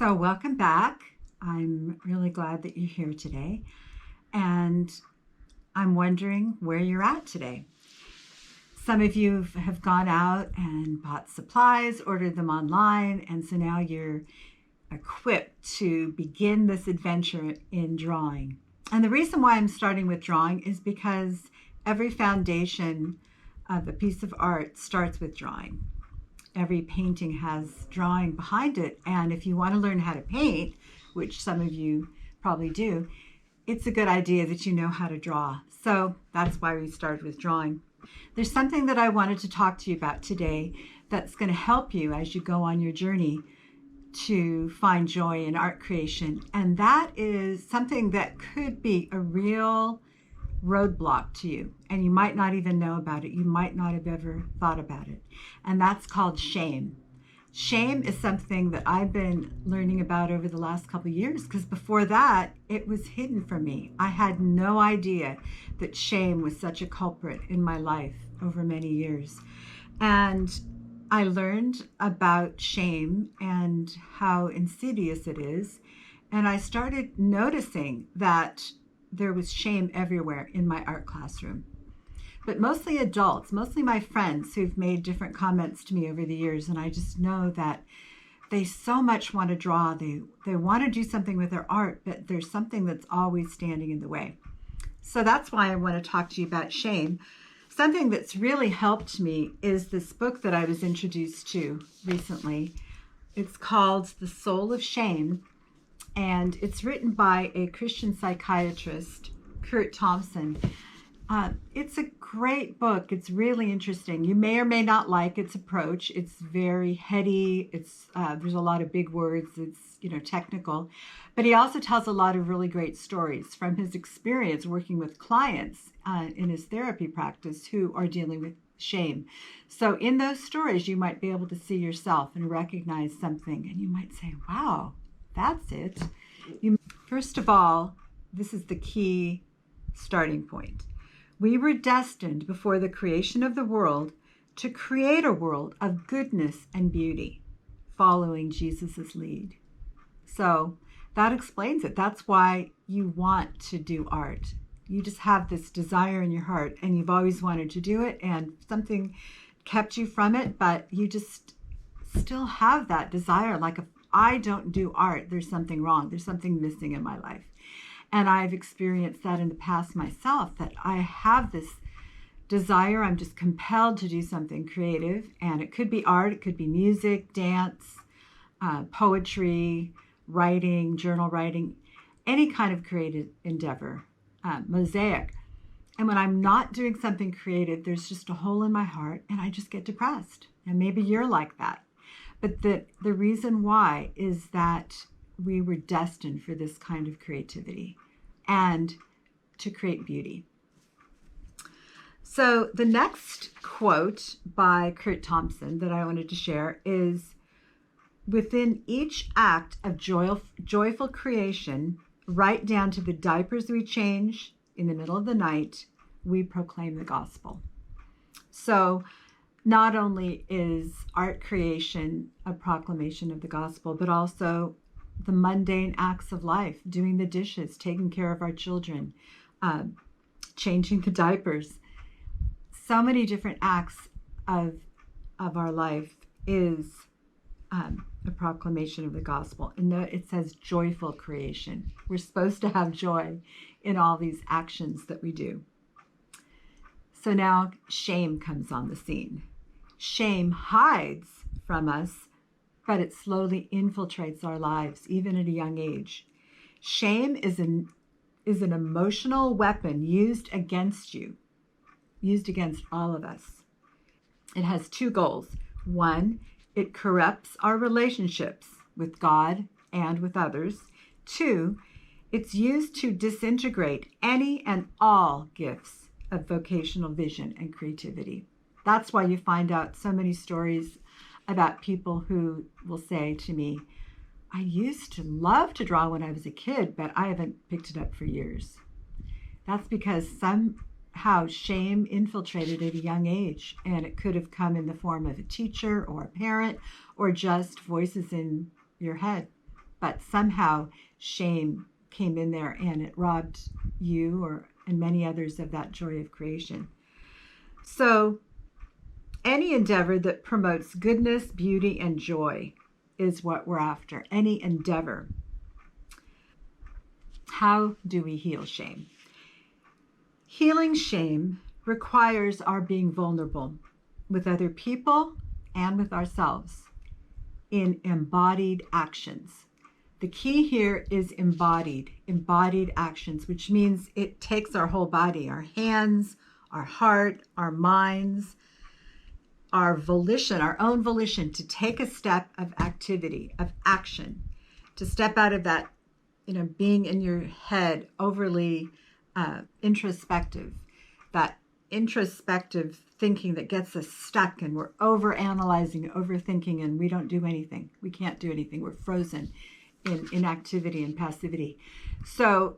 So welcome back. I'm really glad that you're here today. And I'm wondering where you're at today. Some of you have gone out and bought supplies, ordered them online, and so now you're equipped to begin this adventure in drawing. And the reason why I'm starting with drawing is because every foundation of a piece of art starts with drawing. Every painting has drawing behind it. And if you want to learn how to paint, which some of you probably do, it's a good idea that you know how to draw. So that's why we started with drawing. There's something that I wanted to talk to you about today that's going to help you as you go on your journey to find joy in art creation. And that is something that could be a real roadblock to you, and you might not even know about it. You might not have ever thought about it, and that's called shame. Shame is something that I've been learning about over the last couple of years, because before that it was hidden from me. I had no idea that shame was such a culprit in my life over many years, and I learned about shame and how insidious it is, and I started noticing that there was shame everywhere in my art classroom. But mostly adults, mostly my friends who've made different comments to me over the years. And I just know that they so much want to draw. They want to do something with their art, but there's something that's always standing in the way. So that's why I want to talk to you about shame. Something that's really helped me is this book that I was introduced to recently. It's called The Soul of Shame. And it's written by a Christian psychiatrist, Curt Thompson. It's a great book. It's really interesting. You may or may not like its approach. It's very heady. There's a lot of big words. It's technical, but he also tells a lot of really great stories from his experience working with clients in his therapy practice who are dealing with shame. So in those stories, you might be able to see yourself and recognize something, and you might say, "Wow, that's it." First of all, this is the key starting point. We were destined before the creation of the world to create a world of goodness and beauty, following Jesus's lead. So that explains it. That's why you want to do art. You just have this desire in your heart, and you've always wanted to do it, and something kept you from it, but you just still have that desire. Like, if I don't do art, there's something wrong. There's something missing in my life. And I've experienced that in the past myself, that I have this desire. I'm just compelled to do something creative. And it could be art, it could be music, dance, poetry, writing, journal writing, any kind of creative endeavor, mosaic. And when I'm not doing something creative, there's just a hole in my heart and I just get depressed. And maybe you're like that. But the reason why is that we were destined for this kind of creativity and to create beauty. So the next quote by Curt Thompson that I wanted to share is, "Within each act of joyful creation, right down to the diapers we change in the middle of the night, we proclaim the gospel." So not only is art creation a proclamation of the gospel, but also the mundane acts of life, doing the dishes, taking care of our children, changing the diapers. So many different acts of our life is a proclamation of the gospel. And it says joyful creation. We're supposed to have joy in all these actions that we do. So now shame comes on the scene. Shame hides from us, but it slowly infiltrates our lives, even at a young age. Shame is an emotional weapon used against you, used against all of us. It has two goals. One, it corrupts our relationships with God and with others. Two, it's used to disintegrate any and all gifts of vocational vision and creativity. That's why you find out so many stories about people who will say to me, "I used to love to draw when I was a kid, but I haven't picked it up for years." That's because somehow shame infiltrated at a young age, and it could have come in the form of a teacher or a parent or just voices in your head. but somehow shame came in there and it robbed you and many others of that joy of creation. So any endeavor that promotes goodness, beauty, and joy is what we're after. Any endeavor. How do we heal shame? Healing shame requires our being vulnerable with other people and with ourselves in embodied actions. The key here is embodied actions, which means it takes our whole body, our hands, our heart, our minds, our volition, our own volition to take a step of activity, of action, to step out of that, being in your head, overly introspective, that introspective thinking that gets us stuck and we're over-analyzing, overthinking, and we don't do anything. We can't do anything. We're frozen in inactivity and passivity. So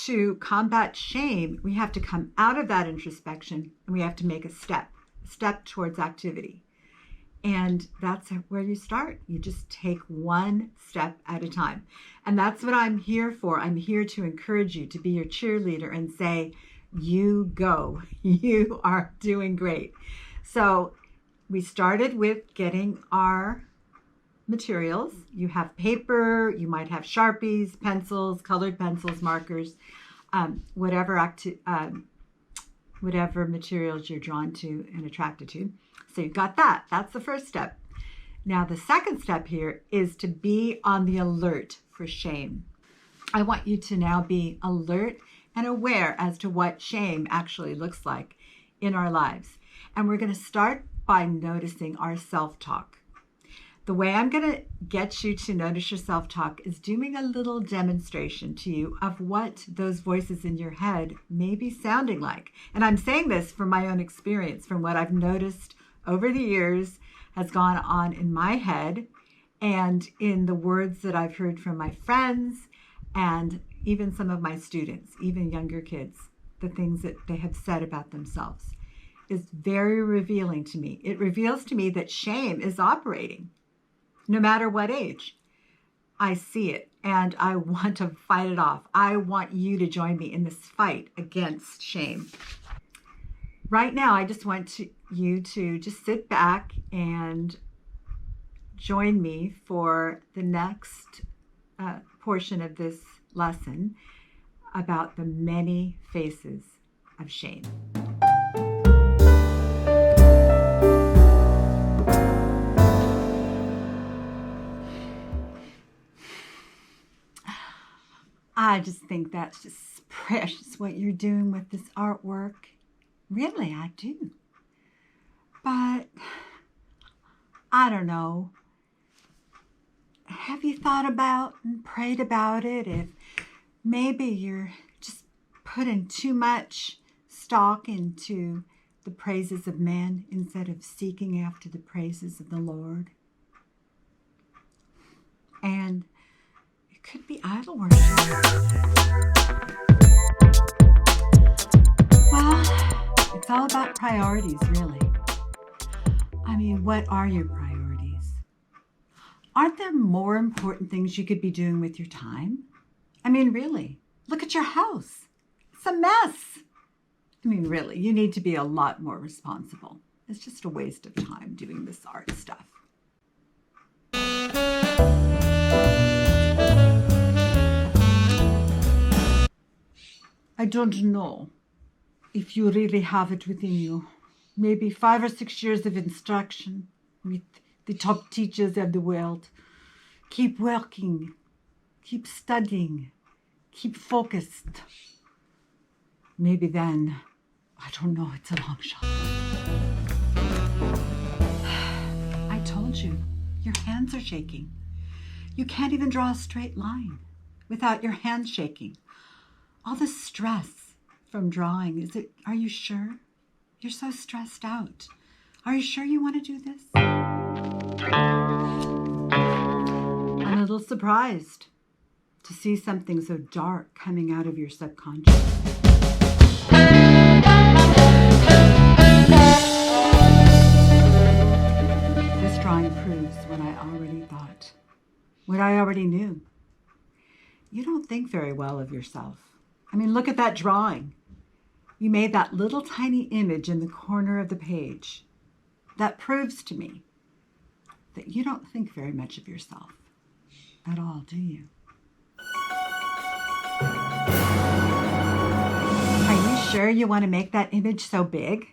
to combat shame, we have to come out of that introspection and we have to make a step towards activity. And that's where you start. You just take one step at a time. And that's what I'm here for. I'm here to encourage you, to be your cheerleader and say, you go. You are doing great. So we started with getting our materials. You have paper, you might have Sharpies, pencils, colored pencils, markers, whatever materials you're drawn to and attracted to. So you've got that. That's the first step. Now the second step here is to be on the alert for shame. I want you to now be alert and aware as to what shame actually looks like in our lives. And we're going to start by noticing our self-talk. The way I'm going to get you to notice your self-talk is doing a little demonstration to you of what those voices in your head may be sounding like. And I'm saying this from my own experience, from what I've noticed over the years has gone on in my head and in the words that I've heard from my friends and even some of my students, even younger kids, the things that they have said about themselves is very revealing to me. It reveals to me that shame is operating. No matter what age, I see it and I want to fight it off. I want you to join me in this fight against shame. Right now, I just want you to just sit back and join me for the next portion of this lesson about the many faces of shame. I just think that's just precious what you're doing with this artwork. Really, I do. But I don't know. Have you thought about and prayed about it? If maybe you're just putting too much stock into the praises of men instead of seeking after the praises of the Lord. And it could be idol worship. Well, it's all about priorities, really. I mean, what are your priorities? Aren't there more important things you could be doing with your time? I mean, really, look at your house. It's a mess. I mean, really, you need to be a lot more responsible. It's just a waste of time doing this art stuff. I don't know if you really have it within you. Maybe 5 or 6 years of instruction with the top teachers of the world. Keep working, keep studying, keep focused. Maybe then, I don't know, it's a long shot. I told you, your hands are shaking. You can't even draw a straight line without your hands shaking. All the stress from drawing, are you sure? You're so stressed out. Are you sure you want to do this? I'm a little surprised to see something so dark coming out of your subconscious. This drawing proves what I already thought, what I already knew. you don't think very well of yourself. I mean, look at that drawing. You made that little tiny image in the corner of the page. That proves to me that you don't think very much of yourself at all, do you? Are you sure you want to make that image so big?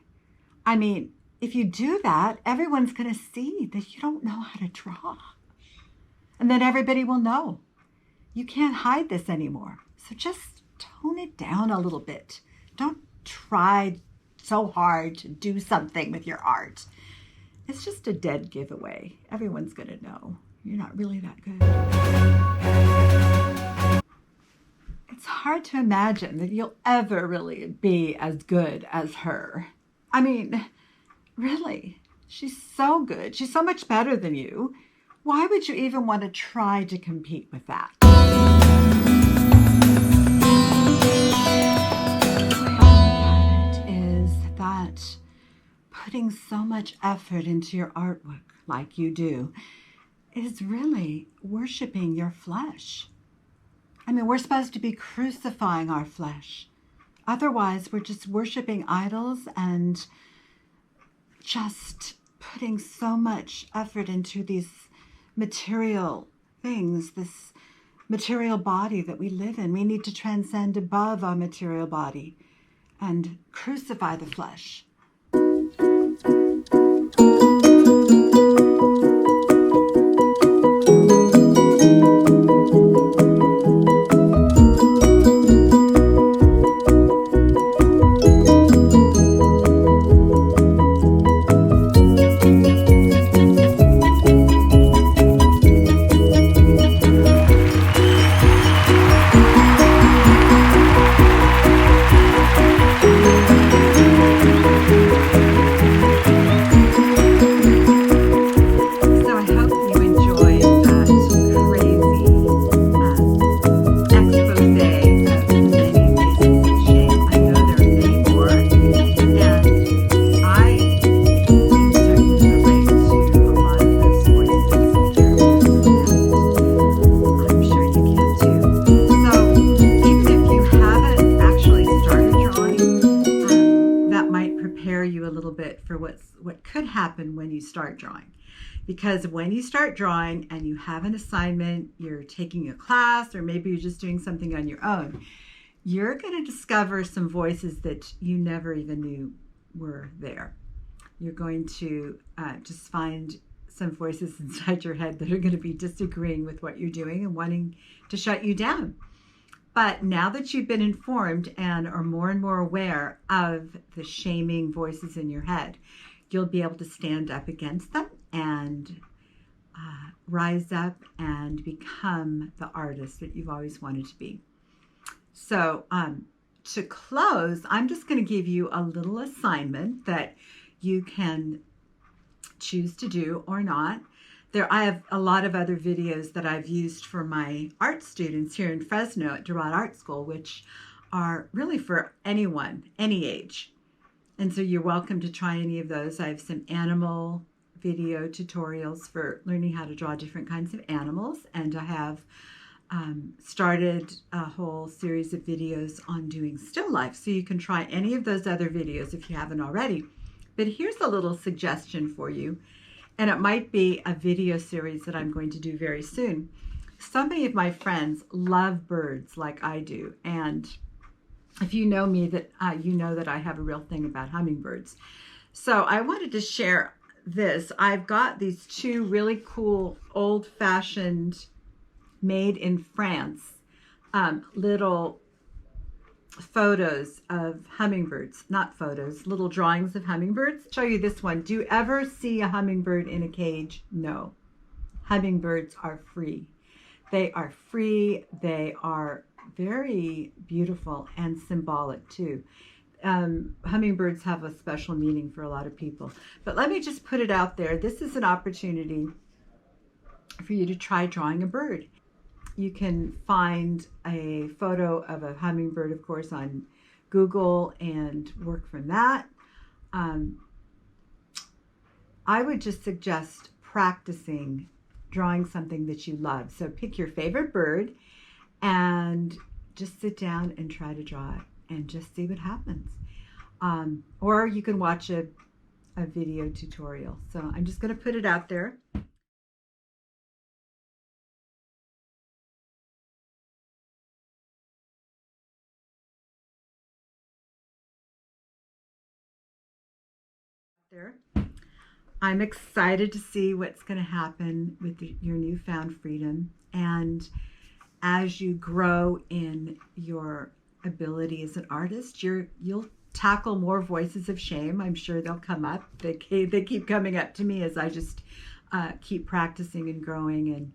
I mean, if you do that, everyone's going to see that you don't know how to draw. And then everybody will know. You can't hide this anymore. So just tone it down a little bit. Don't try so hard to do something with your art. It's just a dead giveaway. Everyone's going to know you're not really that good. It's hard to imagine that you'll ever really be as good as her. I mean, really, she's so good. She's so much better than you. Why would you even want to try to compete with that? That putting so much effort into your artwork like you do is really worshiping your flesh. I mean, we're supposed to be crucifying our flesh. Otherwise, we're just worshiping idols and just putting so much effort into these material things, this material body that we live in. We need to transcend above our material body and crucify the flesh. What could happen when you start drawing. Because when you start drawing and you have an assignment, you're taking a class, or maybe you're just doing something on your own, you're going to discover some voices that you never even knew were there. You're going to just find some voices inside your head that are going to be disagreeing with what you're doing and wanting to shut you down. But now that you've been informed and are more and more aware of the shaming voices in your head, you'll be able to stand up against them and rise up and become the artist that you've always wanted to be. So to close, I'm just going to give you a little assignment that you can choose to do or not. I have a lot of other videos that I've used for my art students here in Fresno at Gerard Art School, which are really for anyone, any age. And so you're welcome to try any of those. I have some animal video tutorials for learning how to draw different kinds of animals. And I have started a whole series of videos on doing still life. So you can try any of those other videos if you haven't already. But here's a little suggestion for you. And it might be a video series that I'm going to do very soon. So many of my friends love birds like I do. And if you know me, that you know that I have a real thing about hummingbirds. So I wanted to share this. I've got these two really cool, old-fashioned, made in France, little photos of hummingbirds. Not photos, little drawings of hummingbirds. I'll show you this one. Do you ever see a hummingbird in a cage? No. Hummingbirds are free. They are free. They are very beautiful and symbolic too. Hummingbirds have a special meaning for a lot of people. But let me just put it out there. This is an opportunity for you to try drawing a bird. You can find a photo of a hummingbird, of course, on Google and work from that. I would just suggest practicing drawing something that you love. So pick your favorite bird and just sit down and try to draw it and just see what happens. Or you can watch a video tutorial. So I'm just going to put it out there. I'm excited to see what's going to happen with your newfound freedom. And as you grow in your ability as an artist, you'll tackle more voices of shame. I'm sure they'll come up. They keep coming up to me as I just keep practicing and growing.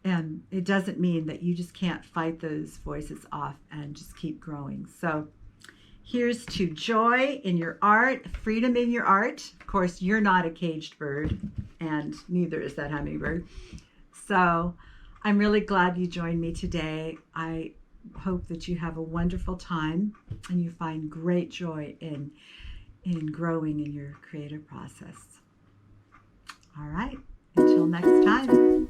And it doesn't mean that you just can't fight those voices off and just keep growing. So here's to joy in your art, freedom in your art. Of course, you're not a caged bird, and neither is that hummingbird. So I'm really glad you joined me today. I hope that you have a wonderful time and you find great joy in growing in your creative process. All right, until next time.